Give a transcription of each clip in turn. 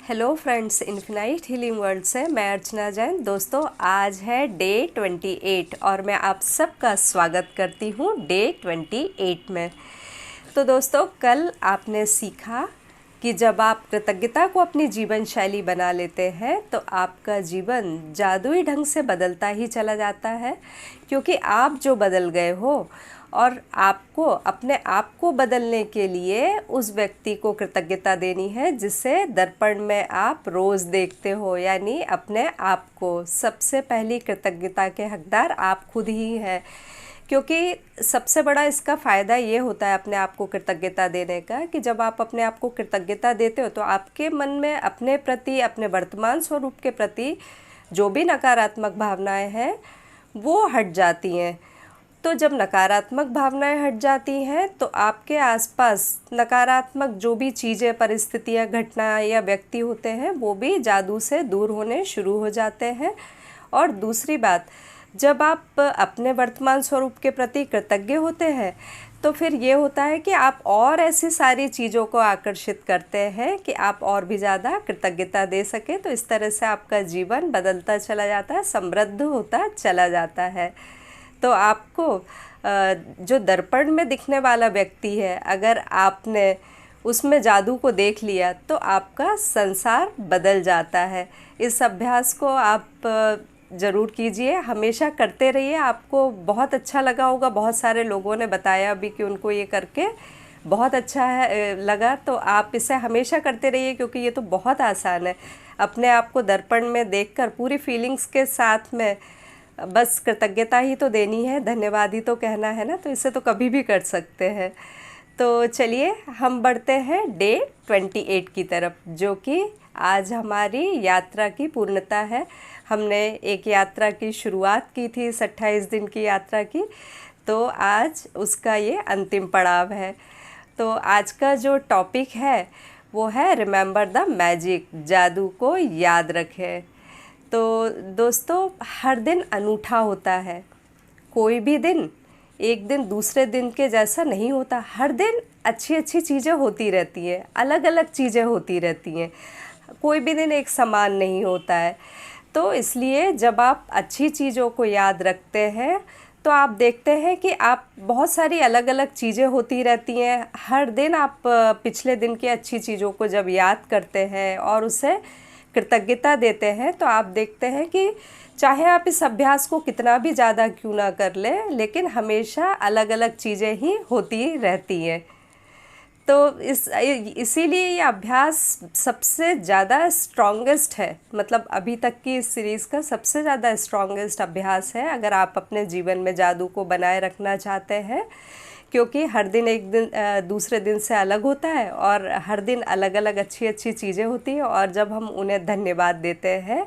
Hello friends, infinite healing world से मैं अर्चना जैन। दोस्तों, आज है डे 28 और मैं आप सबका स्वागत करती हूँ डे 28 में। तो दोस्तों, कल आपने सीखा कि जब आप कृतज्ञता को अपनी जीवन शैली बना लेते हैं तो आपका जीवन जादुई ढंग से बदलता ही चला जाता है, क्योंकि आप जो बदल गए हो और आपको अपने आप को बदलने के लिए उस व्यक्ति को कृतज्ञता देनी है जिसे दर्पण में आप रोज़ देखते हो। यानी अपने आप को सबसे पहली कृतज्ञता के हकदार आप खुद ही हैं, क्योंकि सबसे बड़ा इसका फ़ायदा ये होता है अपने आप को कृतज्ञता देने का कि जब आप अपने आप को कृतज्ञता देते हो तो आपके मन में अपने प्रति, अपने वर्तमान स्वरूप के प्रति जो भी नकारात्मक भावनाएं हैं वो हट जाती हैं। तो जब नकारात्मक भावनाएं हट जाती हैं तो आपके आसपास नकारात्मक जो भी चीज़ें, परिस्थितियां, घटना या व्यक्ति होते हैं वो भी जादू से दूर होने शुरू हो जाते हैं। और दूसरी बात, जब आप अपने वर्तमान स्वरूप के प्रति कृतज्ञ होते हैं तो फिर ये होता है कि आप और ऐसी सारी चीज़ों को आकर्षित करते हैं कि आप और भी ज़्यादा कृतज्ञता दे सकें। तो इस तरह से आपका जीवन बदलता चला जाता है, समृद्ध होता चला जाता है। तो आपको जो दर्पण में दिखने वाला व्यक्ति है, अगर आपने उसमें जादू को देख लिया तो आपका संसार बदल जाता है। इस अभ्यास को आप ज़रूर कीजिए, हमेशा करते रहिए। आपको बहुत अच्छा लगा होगा। बहुत सारे लोगों ने बताया भी कि उनको ये करके बहुत अच्छा लगा। तो आप इसे हमेशा करते रहिए, क्योंकि ये तो बहुत आसान है। अपने आप को दर्पण में देखकर पूरी फीलिंग्स के साथ में बस कृतज्ञता ही तो देनी है, धन्यवाद ही तो कहना है ना। तो इसे तो कभी भी कर सकते हैं। तो चलिए हम बढ़ते हैं डे 28 की तरफ, जो कि आज हमारी यात्रा की पूर्णता है। हमने एक यात्रा की शुरुआत की थी, इस 28 दिन की यात्रा की, तो आज उसका ये अंतिम पड़ाव है। तो आज का जो टॉपिक है वो है रिमेंबर द मैजिक, जादू को याद रखें। तो दोस्तों, हर दिन अनूठा होता है। कोई भी दिन एक दिन दूसरे दिन के जैसा नहीं होता। हर दिन अच्छी अच्छी चीज़ें होती रहती हैं, अलग अलग चीज़ें होती रहती हैं। कोई भी दिन एक समान नहीं होता है। तो इसलिए जब आप अच्छी चीज़ों को याद रखते हैं तो आप देखते हैं कि आप बहुत सारी अलग अलग चीज़ें होती रहती हैं। हर दिन आप पिछले दिन की अच्छी चीज़ों को जब याद करते हैं और उसे कृतज्ञता देते हैं तो आप देखते हैं कि चाहे आप इस अभ्यास को कितना भी ज़्यादा क्यों ना कर लें, लेकिन हमेशा अलग अलग चीज़ें ही होती रहती हैं। तो इसीलिए ये अभ्यास सबसे ज़्यादा स्ट्रॉन्गेस्ट है, मतलब अभी तक की इस सीरीज़ का सबसे ज़्यादा स्ट्रॉन्गेस्ट अभ्यास है अगर आप अपने जीवन में जादू को बनाए रखना चाहते हैं। क्योंकि हर दिन एक दिन दूसरे दिन से अलग होता है और हर दिन अलग अलग अच्छी अच्छी चीज़ें होती हैं। और जब हम उन्हें धन्यवाद देते हैं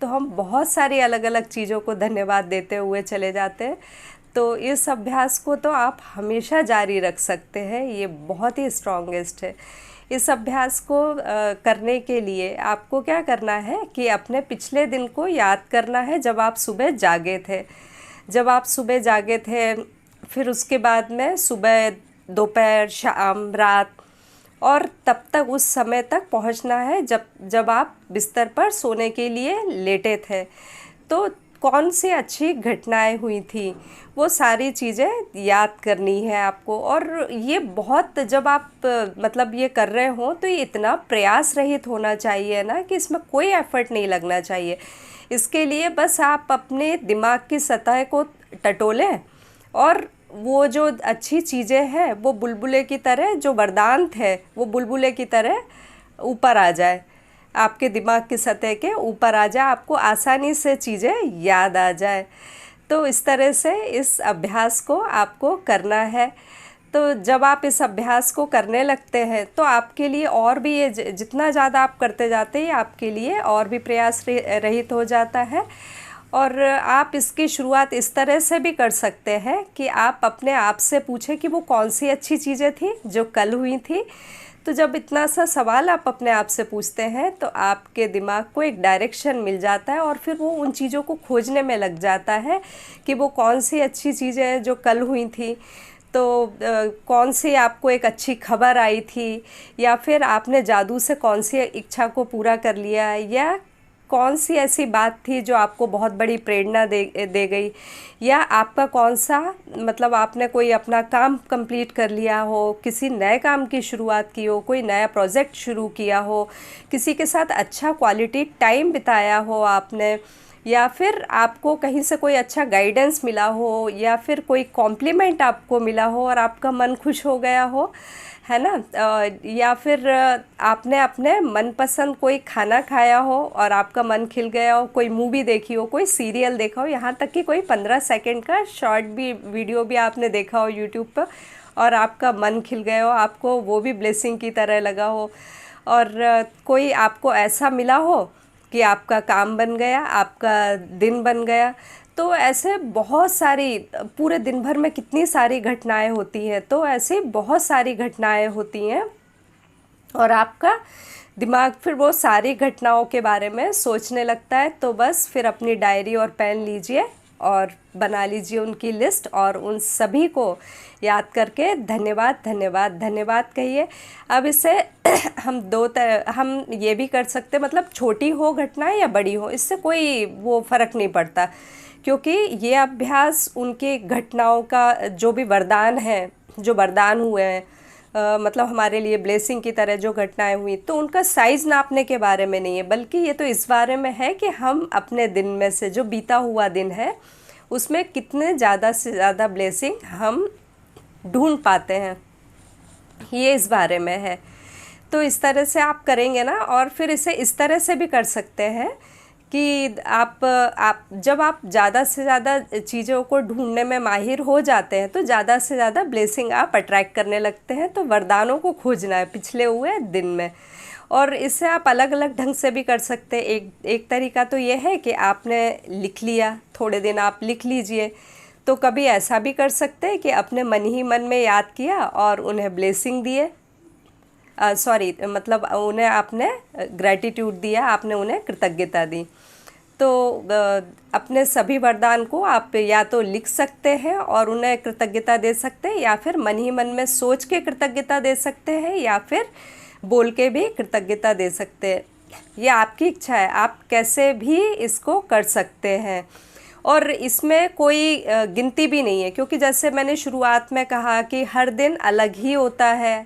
तो हम बहुत सारी अलग अलग चीज़ों को धन्यवाद देते हुए चले जाते हैं। तो इस अभ्यास को तो आप हमेशा जारी रख सकते हैं, ये बहुत ही स्ट्रॉन्गेस्ट है। इस अभ्यास को करने के लिए आपको क्या करना है कि अपने पिछले दिन को याद करना है जब आप सुबह जागे थे। जब आप सुबह जागे थे, फिर उसके बाद में सुबह, दोपहर, शाम, रात, और तब तक उस समय तक पहुंचना है जब आप बिस्तर पर सोने के लिए लेटे थे। तो कौन सी अच्छी घटनाएं हुई थी वो सारी चीज़ें याद करनी है आपको। और ये बहुत, जब आप मतलब ये कर रहे हो तो ये इतना प्रयास रहित होना चाहिए ना कि इसमें कोई एफर्ट नहीं लगना चाहिए। इसके लिए बस आप अपने दिमाग की सतह को टटोलें और वो जो अच्छी चीज़ें हैं वो बुलबुले की तरह, जो वरदान थे वो बुलबुले की तरह ऊपर आ जाए, आपके दिमाग की सतह के ऊपर आ जाए, आपको आसानी से चीज़ें याद आ जाए। तो इस तरह से इस अभ्यास को आपको करना है। तो जब आप इस अभ्यास को करने लगते हैं तो आपके लिए और भी ये जितना ज़्यादा आप करते जाते हैं आपके लिए और भी प्रयास रहित हो जाता है। और आप इसकी शुरुआत इस तरह से भी कर सकते हैं कि आप अपने आप से पूछें कि वो कौन सी अच्छी चीज़ें थी जो कल हुई थी। तो जब इतना सा सवाल आप अपने आप से पूछते हैं तो आपके दिमाग को एक डायरेक्शन मिल जाता है और फिर वो उन चीज़ों को खोजने में लग जाता है कि वो कौन सी अच्छी चीज़ें जो कल हुई थी। तो कौन सी आपको एक अच्छी खबर आई थी, या फिर आपने जादू से कौन सी इच्छा को पूरा कर लिया, या कौन सी ऐसी बात थी जो आपको बहुत बड़ी प्रेरणा दे गई, या आपका कौन सा मतलब आपने कोई अपना काम कंप्लीट कर लिया हो, किसी नए काम की शुरुआत की हो, कोई नया प्रोजेक्ट शुरू किया हो, किसी के साथ अच्छा क्वालिटी टाइम बिताया हो आपने, या फिर आपको कहीं से कोई अच्छा गाइडेंस मिला हो, या फिर कोई कॉम्प्लीमेंट आपको मिला हो और आपका मन खुश हो गया हो, है ना। या फिर आपने अपने मनपसंद कोई खाना खाया हो और आपका मन खिल गया हो, कोई मूवी देखी हो, कोई सीरियल देखा हो, यहाँ तक कि कोई 15 सेकंड का शॉर्ट भी वीडियो भी आपने देखा हो यूट्यूब पर और आपका मन खिल गया हो, आपको वो भी ब्लेसिंग की तरह लगा हो। और कोई आपको ऐसा मिला हो कि आपका काम बन गया, आपका दिन बन गया। तो ऐसे बहुत सारी, पूरे दिन भर में कितनी सारी घटनाएं होती हैं, तो ऐसे बहुत सारी घटनाएं होती हैं और आपका दिमाग फिर वो सारी घटनाओं के बारे में सोचने लगता है। तो बस फिर अपनी डायरी और पेन लीजिए और बना लीजिए उनकी लिस्ट, और उन सभी को याद करके धन्यवाद धन्यवाद धन्यवाद कहिए। अब इसे हम ये भी कर सकते, मतलब छोटी हो घटना या बड़ी हो, इससे कोई वो फ़र्क नहीं पड़ता, क्योंकि ये अभ्यास उनकी घटनाओं का जो भी वरदान है, जो वरदान हुए हैं, मतलब हमारे लिए ब्लेसिंग की तरह जो घटनाएं हुई, तो उनका साइज़ नापने के बारे में नहीं है, बल्कि ये तो इस बारे में है कि हम अपने दिन में से जो बीता हुआ दिन है उसमें कितने ज़्यादा से ज़्यादा ब्लेसिंग हम ढूंढ पाते हैं, ये इस बारे में है। तो इस तरह से आप करेंगे ना, और फिर इसे इस तरह से भी कर सकते हैं कि आप जब आप ज़्यादा से ज़्यादा चीज़ों को ढूंढने में माहिर हो जाते हैं तो ज़्यादा से ज़्यादा ब्लेसिंग आप अट्रैक्ट करने लगते हैं। तो वरदानों को खोजना है पिछले हुए दिन में, और इससे आप अलग अलग ढंग से भी कर सकते हैं। एक तरीका तो ये है कि आपने लिख लिया, थोड़े दिन आप लिख लीजिए। तो कभी ऐसा भी कर सकते हैं कि अपने मन ही मन में याद किया और उन्हें ब्लेसिंग दिए, मतलब उन्हें आपने ग्रैटिट्यूड दिया, आपने उन्हें कृतज्ञता दी। तो अपने सभी वरदान को आप या तो लिख सकते हैं और उन्हें कृतज्ञता दे सकते हैं, या फिर मन ही मन में सोच के कृतज्ञता दे सकते हैं, या फिर बोल के भी कृतज्ञता दे सकते हैं। ये आपकी इच्छा है, आप कैसे भी इसको कर सकते हैं। और इसमें कोई गिनती भी नहीं है, क्योंकि जैसे मैंने शुरुआत में कहा कि हर दिन अलग ही होता है,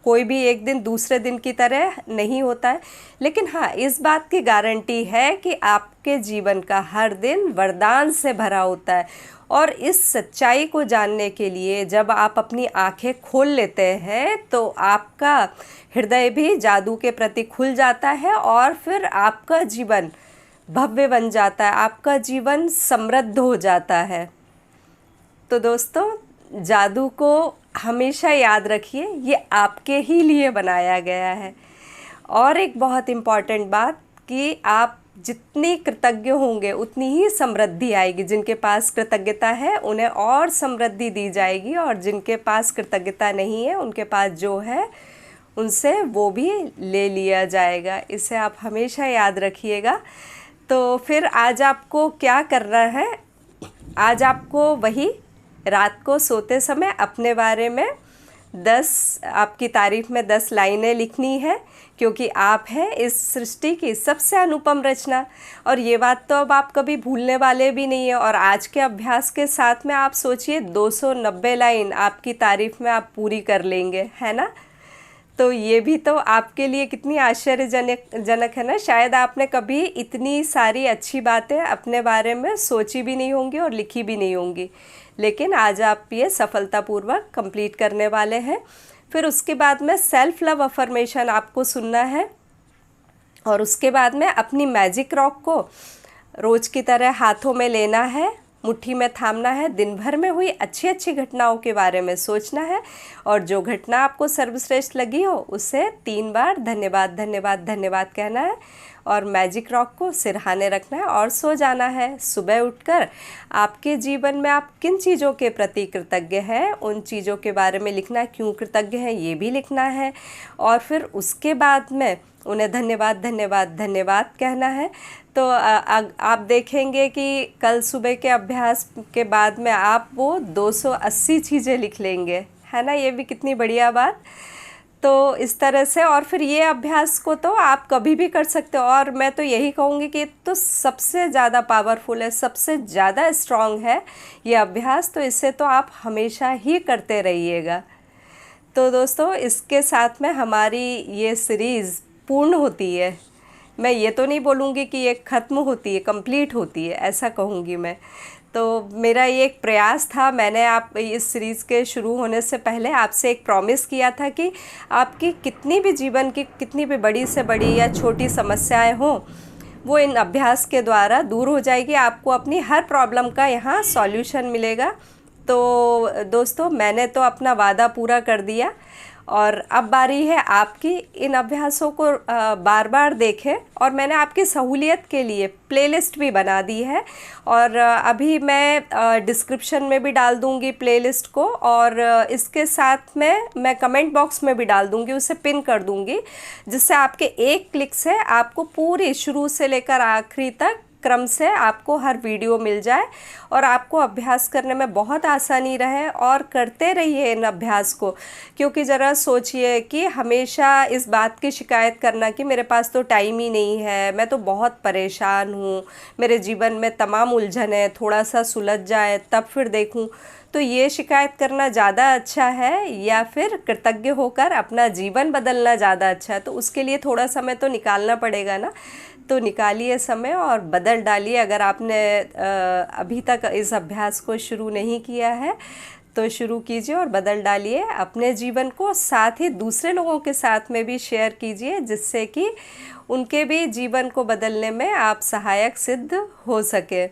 कोई भी एक दिन दूसरे दिन की तरह नहीं होता है। लेकिन हाँ, इस बात की गारंटी है कि आपके जीवन का हर दिन वरदान से भरा होता है। और इस सच्चाई को जानने के लिए जब आप अपनी आंखें खोल लेते हैं तो आपका हृदय भी जादू के प्रति खुल जाता है, और फिर आपका जीवन भव्य बन जाता है, आपका जीवन समृद्ध हो जाता है। तो दोस्तों, जादू को हमेशा याद रखिए, ये आपके ही लिए बनाया गया है। और एक बहुत इम्पॉर्टेंट बात कि आप जितनी कृतज्ञ होंगे उतनी ही समृद्धि आएगी। जिनके पास कृतज्ञता है उन्हें और समृद्धि दी जाएगी, और जिनके पास कृतज्ञता नहीं है उनके पास जो है उनसे वो भी ले लिया जाएगा। इसे आप हमेशा याद रखिएगा। तो फिर आज आपको क्या करना है, आज आपको वही रात को सोते समय अपने बारे में 10, आपकी तारीफ़ में 10 लाइनें लिखनी है, क्योंकि आप हैं इस सृष्टि की सबसे अनुपम रचना। और ये बात तो अब आप कभी भूलने वाले भी नहीं है। और आज के अभ्यास के साथ में आप सोचिए 290 लाइन आपकी तारीफ़ में आप पूरी कर लेंगे, है ना। तो ये भी तो आपके लिए कितनी आश्चर्यजनक है ना। शायद आपने कभी इतनी सारी अच्छी बातें अपने बारे में सोची भी नहीं होंगी और लिखी भी नहीं होंगी, लेकिन आज आप ये सफलतापूर्वक कंप्लीट करने वाले हैं। फिर उसके बाद में सेल्फ लव अफर्मेशन आपको सुनना है, और उसके बाद में अपनी मैजिक रॉक को रोज़ की तरह हाथों में लेना है, मुट्ठी में थामना है, दिन भर में हुई अच्छी अच्छी घटनाओं के बारे में सोचना है, और जो घटना आपको सर्वश्रेष्ठ लगी हो उसे 3 बार धन्यवाद धन्यवाद धन्यवाद कहना है, और मैजिक रॉक को सिरहाने रखना है और सो जाना है। सुबह उठकर आपके जीवन में आप किन चीज़ों के प्रति कृतज्ञ हैं, उन चीज़ों के बारे में लिखना है, क्यों कृतज्ञ हैं ये भी लिखना है। और फिर उसके बाद में उन्हें धन्यवाद धन्यवाद धन्यवाद कहना है। तो आप देखेंगे कि कल सुबह के अभ्यास के बाद में आप वो 280 चीज़ें लिख लेंगे, है ना। ये भी कितनी बढ़िया बात। तो इस तरह से, और फिर ये अभ्यास को तो आप कभी भी कर सकते हो, और मैं तो यही कहूँगी कि तो सबसे ज़्यादा पावरफुल है, सबसे ज़्यादा स्ट्रॉन्ग है ये अभ्यास। तो इसे तो आप हमेशा ही करते रहिएगा। तो दोस्तों, इसके साथ में हमारी ये सीरीज़ पूर्ण होती है। मैं ये तो नहीं बोलूँगी कि ये ख़त्म होती है, कंप्लीट होती है, ऐसा कहूँगी मैं। तो मेरा ये एक प्रयास था, मैंने आप इस सीरीज़ के शुरू होने से पहले आपसे एक प्रॉमिस किया था कि आपकी कितनी भी जीवन की कितनी भी बड़ी से बड़ी या छोटी समस्याएं हों, वो इन अभ्यास के द्वारा दूर हो जाएगी। आपको अपनी हर प्रॉब्लम का यहाँ सॉल्यूशन मिलेगा। तो दोस्तों, मैंने तो अपना वादा पूरा कर दिया, और अब बारी है आपकी। इन अभ्यासों को बार बार देखें, और मैंने आपकी सहूलियत के लिए प्लेलिस्ट भी बना दी है, और अभी मैं डिस्क्रिप्शन में भी डाल दूंगी प्लेलिस्ट को, और इसके साथ में मैं कमेंट बॉक्स में भी डाल दूंगी, उसे पिन कर दूंगी, जिससे आपके एक क्लिक से आपको पूरी शुरू से लेकर आखिरी तक क्रम से आपको हर वीडियो मिल जाए, और आपको अभ्यास करने में बहुत आसानी रहे। और करते रहिए इन अभ्यास को, क्योंकि ज़रा सोचिए कि हमेशा इस बात की शिकायत करना कि मेरे पास तो टाइम ही नहीं है, मैं तो बहुत परेशान हूँ, मेरे जीवन में तमाम उलझन है, थोड़ा सा सुलझ जाए तब फिर देखूँ, तो ये शिकायत करना ज़्यादा अच्छा है, या फिर कृतज्ञ होकर अपना जीवन बदलना ज़्यादा अच्छा है। तो उसके लिए थोड़ा समय तो निकालना पड़ेगा ना। तो निकालिए समय और बदल डालिए। अगर आपने अभी तक इस अभ्यास को शुरू नहीं किया है तो शुरू कीजिए और बदल डालिए अपने जीवन को, साथ ही दूसरे लोगों के साथ में भी शेयर कीजिए, जिससे कि उनके भी जीवन को बदलने में आप सहायक सिद्ध हो सके।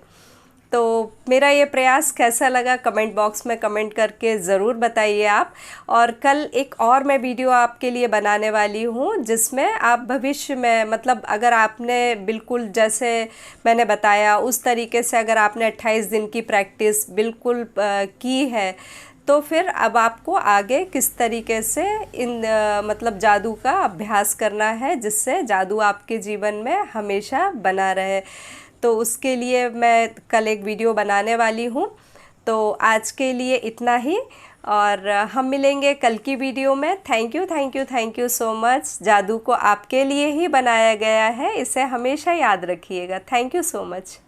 तो मेरा ये प्रयास कैसा लगा कमेंट बॉक्स में कमेंट करके ज़रूर बताइए आप। और कल एक और मैं वीडियो आपके लिए बनाने वाली हूँ, जिसमें आप भविष्य में, मतलब अगर आपने बिल्कुल जैसे मैंने बताया उस तरीके से अगर आपने 28 दिन की प्रैक्टिस बिल्कुल की है, तो फिर अब आपको आगे किस तरीके से इन मतलब जादू का अभ्यास करना है, जिससे जादू आपके जीवन में हमेशा बना रहे। तो उसके लिए मैं कल एक वीडियो बनाने वाली हूँ। तो आज के लिए इतना ही, और हम मिलेंगे कल की वीडियो में। Thank you thank you thank you so much. जादू को आपके लिए ही बनाया गया है, इसे हमेशा याद रखिएगा। Thank you so much.